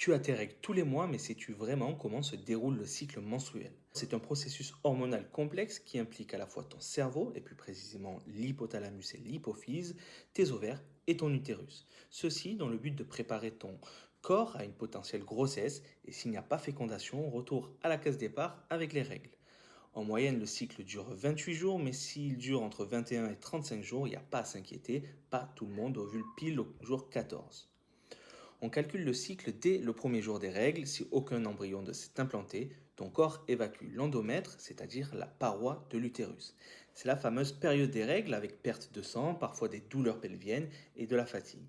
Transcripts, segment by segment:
Tu as tes règles tous les mois, mais sais-tu vraiment comment se déroule le cycle menstruel? C'est un processus hormonal complexe qui implique à la fois ton cerveau, et plus précisément l'hypothalamus et l'hypophyse, tes ovaires et ton utérus. Ceci dans le but de préparer ton corps à une potentielle grossesse, et s'il n'y a pas fécondation, retour à la case départ avec les règles. En moyenne, le cycle dure 28 jours, mais s'il dure entre 21 et 35 jours, il n'y a pas à s'inquiéter, pas tout le monde ovule pile au jour 14. On calcule le cycle dès le premier jour des règles. Si aucun embryon ne s'est implanté, ton corps évacue l'endomètre, c'est-à-dire la paroi de l'utérus. C'est la fameuse période des règles avec perte de sang, parfois des douleurs pelviennes et de la fatigue.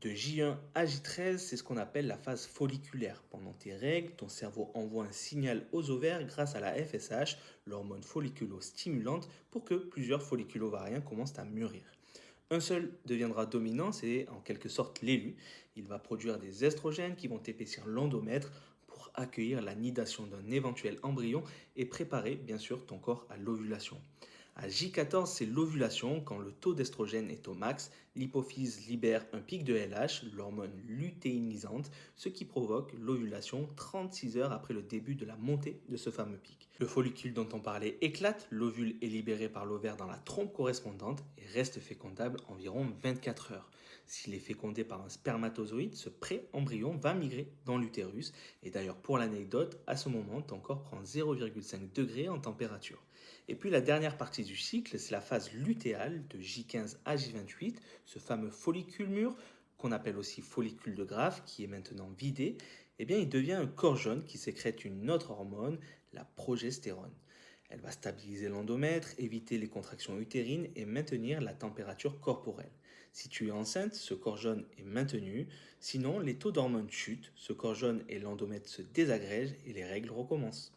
De J1 à J13, c'est ce qu'on appelle la phase folliculaire. Pendant tes règles, ton cerveau envoie un signal aux ovaires grâce à la FSH, l'hormone folliculo-stimulante, pour que plusieurs follicules ovariens commencent à mûrir. Un seul deviendra dominant, c'est en quelque sorte l'élu. Il va produire des estrogènes qui vont épaissir l'endomètre pour accueillir la nidation d'un éventuel embryon et préparer bien sûr ton corps à l'ovulation. À J14, c'est l'ovulation. Quand le taux d'estrogène est au max, l'hypophyse libère un pic de LH, l'hormone lutéinisante, ce qui provoque l'ovulation 36 heures après le début de la montée de ce fameux pic. Le follicule dont on parlait éclate, l'ovule est libéré par l'ovaire dans la trompe correspondante et reste fécondable environ 24 heures. S'il est fécondé par un spermatozoïde, ce pré-embryon va migrer dans l'utérus. Et d'ailleurs, pour l'anecdote, à ce moment, ton corps prend 0,5 degrés en température. Et puis la dernière partie du cycle, c'est la phase lutéale de J15 à J28, ce fameux follicule mûr qu'on appelle aussi follicule de Graaff, qui est maintenant vidé, eh bien il devient un corps jaune qui sécrète une autre hormone, la progestérone. Elle va stabiliser l'endomètre, éviter les contractions utérines et maintenir la température corporelle. Si tu es enceinte, ce corps jaune est maintenu. Sinon, les taux d'hormones chutent, ce corps jaune et l'endomètre se désagrègent et les règles recommencent.